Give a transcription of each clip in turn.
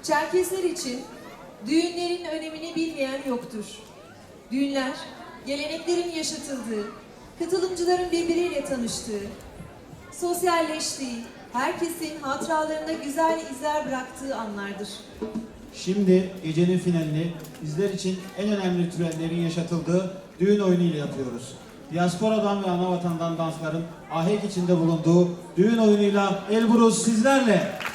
Çerkesler için düğünlerin önemini bilmeyen yoktur. Düğünler, geleneklerin yaşatıldığı, katılımcıların birbiriyle tanıştığı, sosyalleştiği, herkesin hatıralarında güzel izler bıraktığı anlardır. Şimdi gecenin finalini bizler için en önemli törenlerin yaşatıldığı düğün oyunu ile yapıyoruz. Diasporadan ve anavatandan dansların ahenk içinde bulunduğu düğün oyunuyla Elbruz sizlerle.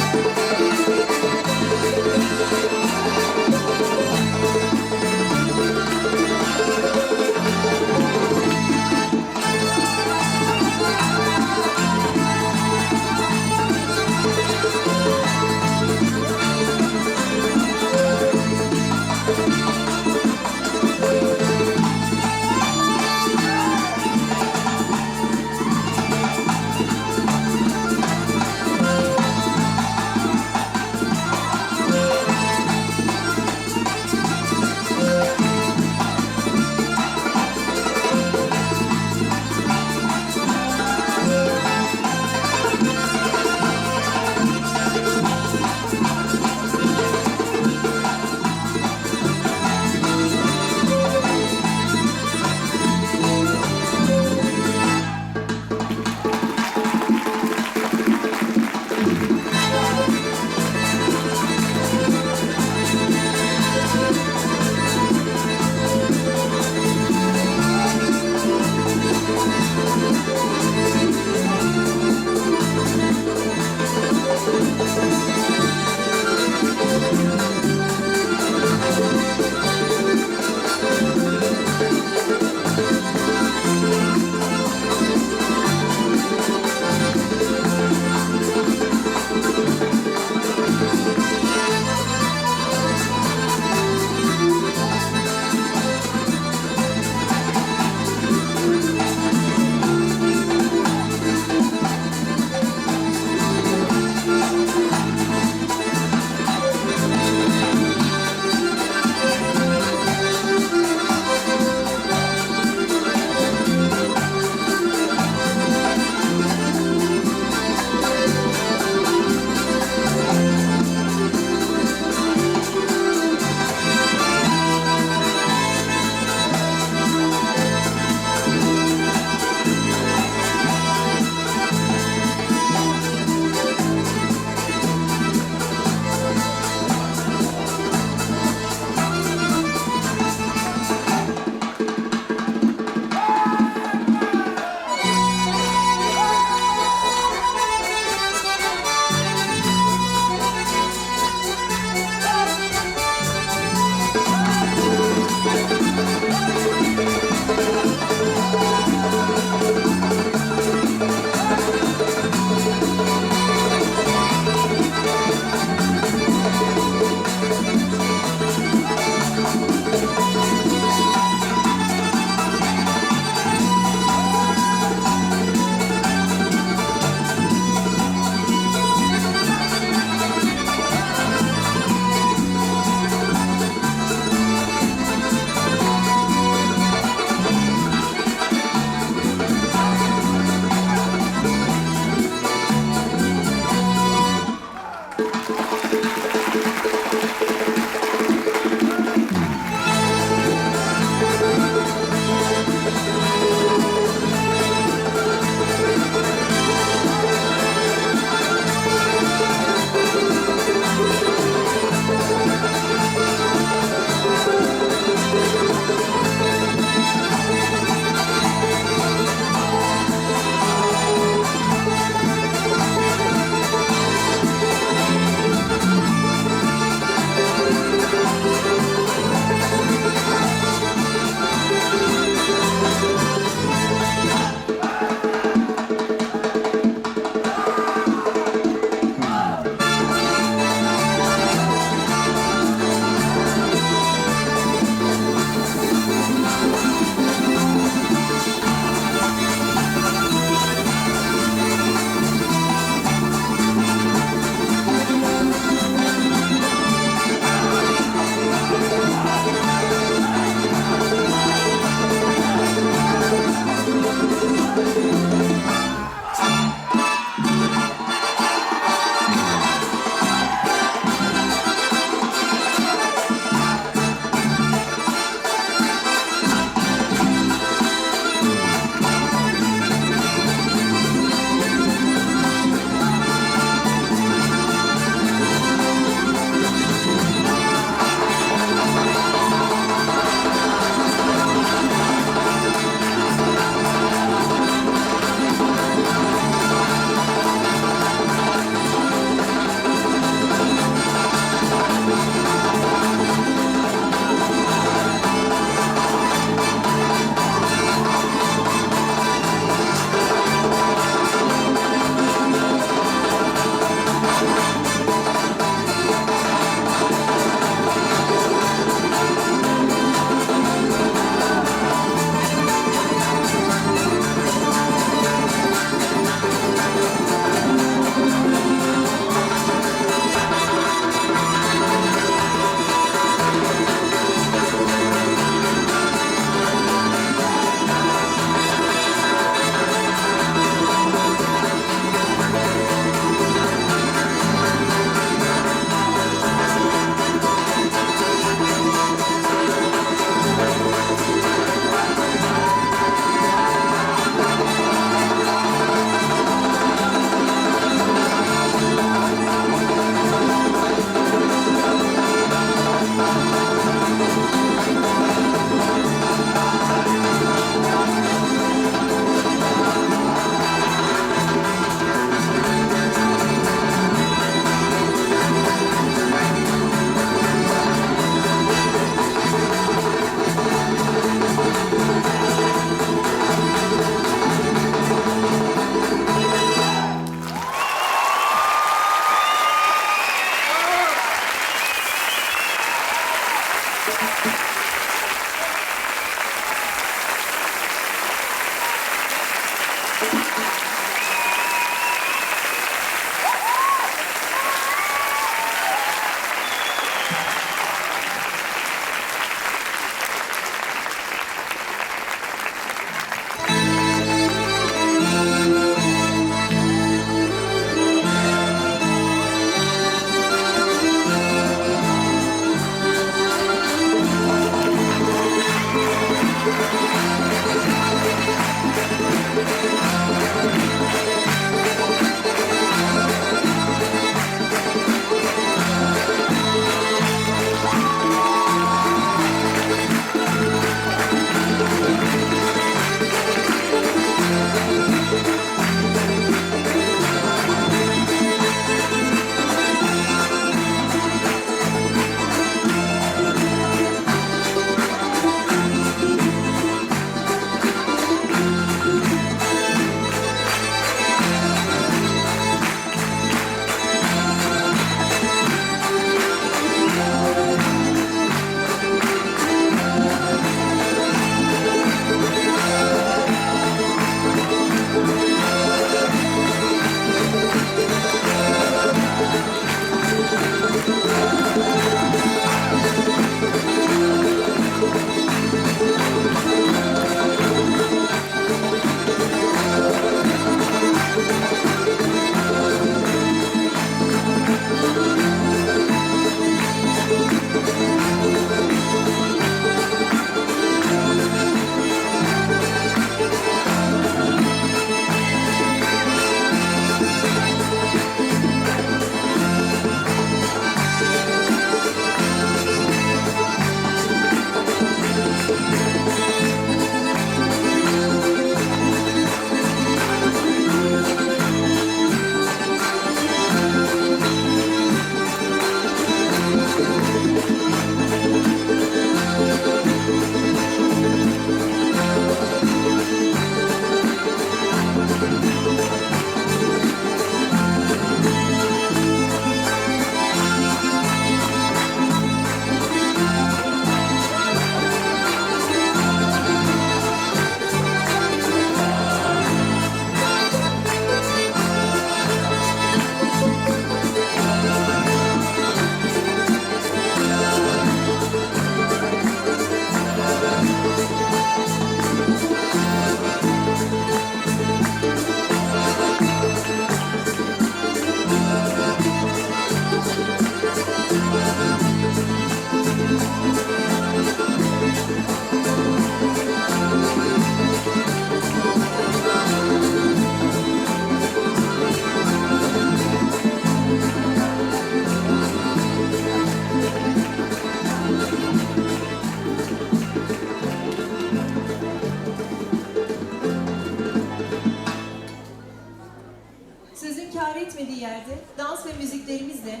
müziklerimizle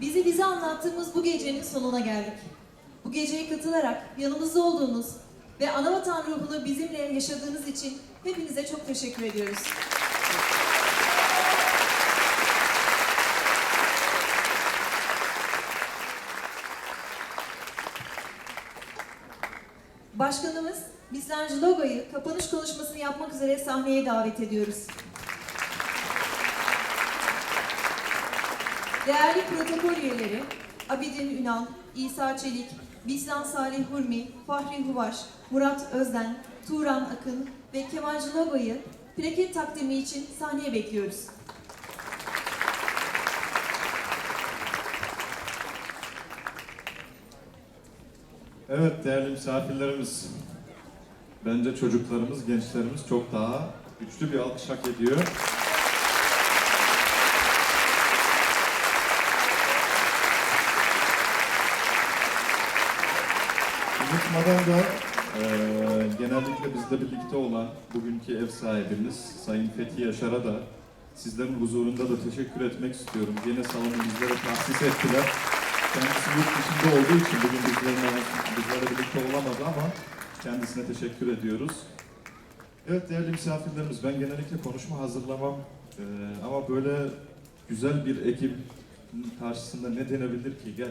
bize anlattığımız bu gecenin sonuna geldik. Bu geceye katılarak yanımızda olduğunuz ve Anavatan ruhunu bizimle yaşadığınız için hepinize çok teşekkür ediyoruz. Başkanımız Bislancı Loga'yı kapanış konuşmasını yapmak üzere sahneye davet ediyoruz. Değerli protokol üyeleri Abidin Ünal, İsa Çelik, Bislan Salih Hurmi, Fahri Huvaş, Murat Özden, Turan Akın ve Kemancı Loga'yı plaket takdimi için sahneye bekliyoruz. Evet değerli misafirlerimiz, bence çocuklarımız, gençlerimiz çok daha güçlü bir alkış hak ediyor. Unutmadan da genellikle bizle birlikte olan bugünkü ev sahibimiz Sayın Fethi Yaşar'a da sizlerin huzurunda da teşekkür etmek istiyorum. Yine salonu bizlere tahsis ettiler. Kendisi yurt dışında olduğu için bugün bizlerle birlikte olamadı ama kendisine teşekkür ediyoruz. Evet değerli misafirlerimiz, ben genellikle konuşma hazırlamam ama böyle güzel bir ekibin karşısında ne denebilir ki?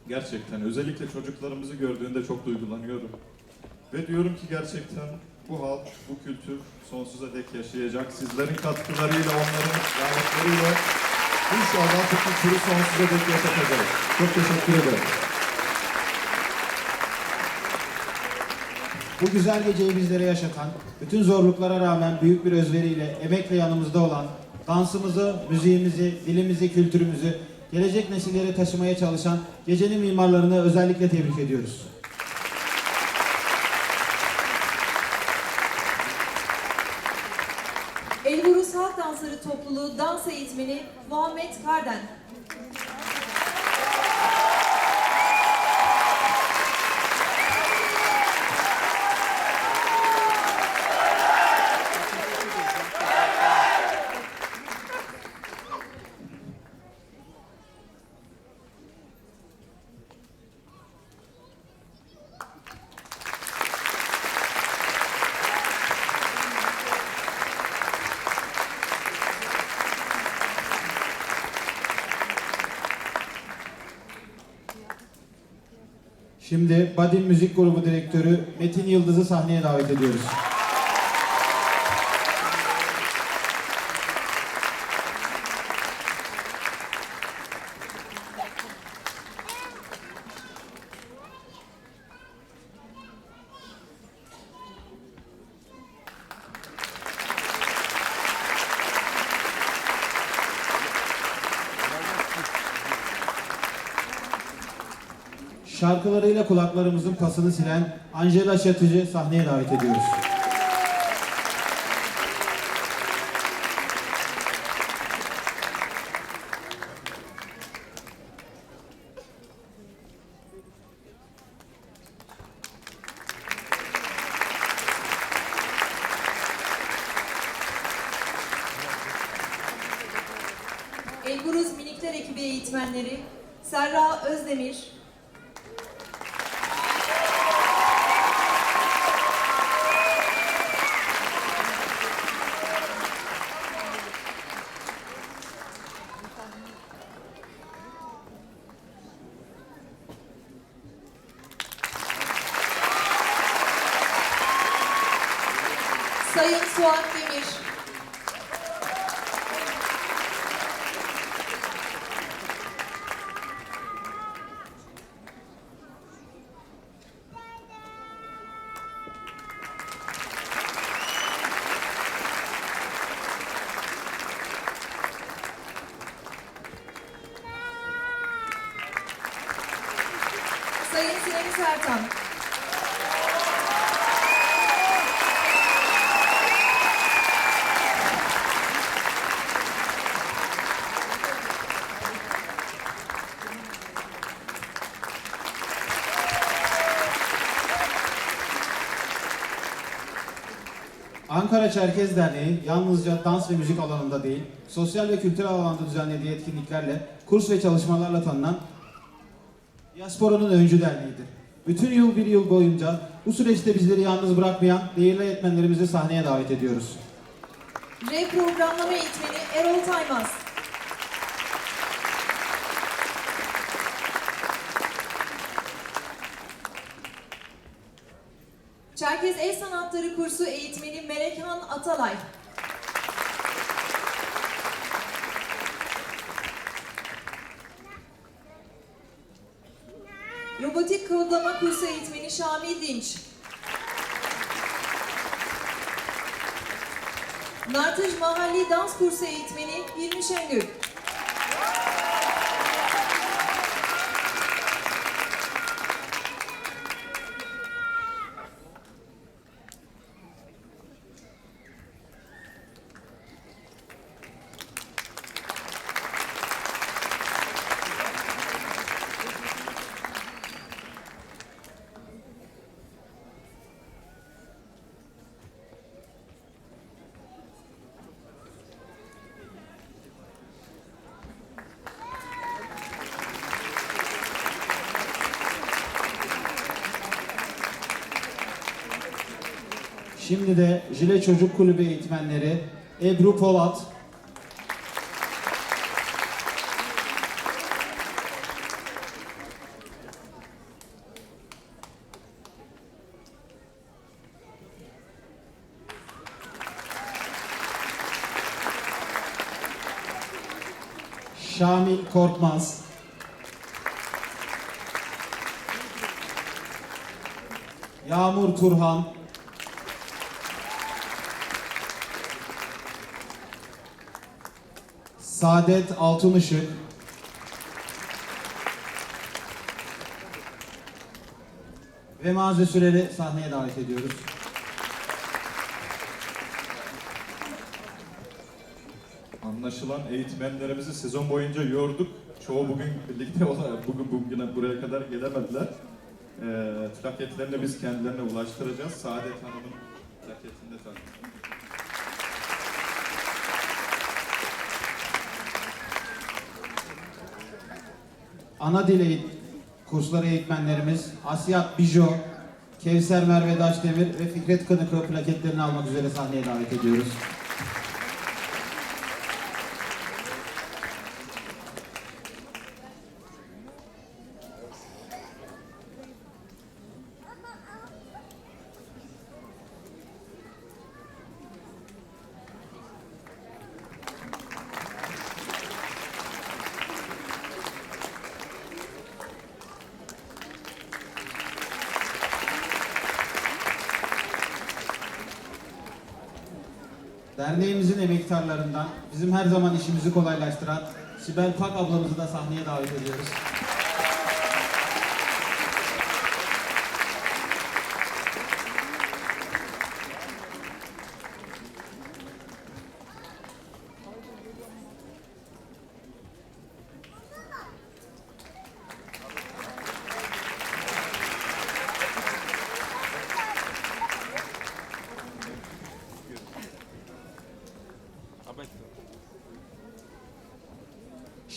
Gerçekten özellikle çocuklarımızı gördüğünde çok duygulanıyorum. Ve diyorum ki gerçekten bu halk, bu kültür sonsuza dek yaşayacak. Sizlerin katkılarıyla, onların davetleriyle İnşallah bu kültürü sonsuza dek yaşatacağız. Çok teşekkür ederim. Bu güzel geceyi bizlere yaşatan, bütün zorluklara rağmen büyük bir özveriyle, emekle yanımızda olan, dansımızı, müziğimizi, dilimizi, kültürümüzü gelecek nesillere taşımaya çalışan gecenin mimarlarını özellikle tebrik ediyoruz. Elburuz Halk Dansları Topluluğu dans eğitmeni Muhammed Karden. Şimdi Badin Müzik Grubu Direktörü Metin Yıldız'ı sahneye davet ediyoruz. Şarkılarıyla kulaklarımızın pasını silen Angela Şatıcı sahneye davet ediyoruz. Elburuz Minikler Ekibi eğitmenleri Serra Özdemir, Sayın Suat Demir, Sayın Sinemi Sertan, Ankara Çerkez Derneği yalnızca dans ve müzik alanında değil, sosyal ve kültürel alanda düzenlediği etkinliklerle kurs ve çalışmalarla tanınan Diaspora'nın öncü derneğidir. Bütün bir yıl boyunca bu süreçte bizleri yalnız bırakmayan değerli eğitmenlerimizi sahneye davet ediyoruz. R Programlama Eğitmeni Erol Taymaz. Çerkez El Sanatları Kursu Eğitmeni Melekhan Atalay. Robotik Kodlama Kursu Eğitmeni Şamil Dinç. Nartaj Mahalli Dans Kursu Eğitmeni Hilmi Şengül. Şimdi de Jile Çocuk Kulübü eğitmenleri Ebru Polat, Şamil Korkmaz, Yağmur Turhan, Saadet Altınışık, ve Maze Sürer'i sahneye davet ediyoruz. Anlaşılan eğitmenlerimizi sezon boyunca yorduk. Çoğu bugün birlikte bugüne buraya kadar gelemediler. Plaketlerini biz kendilerine ulaştıracağız. Saadet Hanım'ın plaketini de takdim. Ana dil kursları eğitmenlerimiz Asiyat Bijo, Kevser Merve Daşdemir ve Fikret Kınıklı plaketlerini almak üzere sahneye davet ediyoruz. Derneğimizin emektarlarından bizim her zaman işimizi kolaylaştıran Sibel Pak ablamızı da sahneye davet ediyoruz.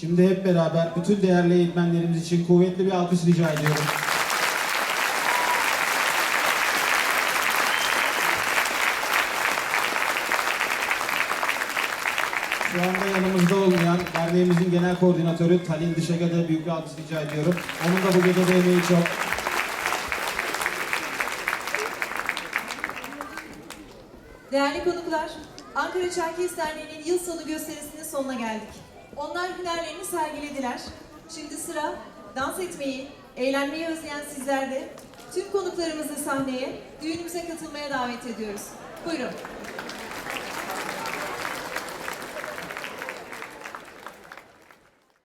Şimdi hep beraber bütün değerli eğitmenlerimiz için kuvvetli bir alkış rica ediyorum. Şu anda yanımızda olmayan derneğimizin genel koordinatörü Talin Dişek'e de büyük bir alkış rica ediyorum. Onun da bu gecede emeği çok. Değerli konuklar, Ankara Çerkez Derneği'nin yıl sonu gösterisinin sonuna geldik. Onlar hünerlerini sergilediler. Şimdi sıra dans etmeyi, eğlenmeyi özleyen sizlerde tüm konuklarımızı sahneye, düğünümüze katılmaya davet ediyoruz. Buyurun.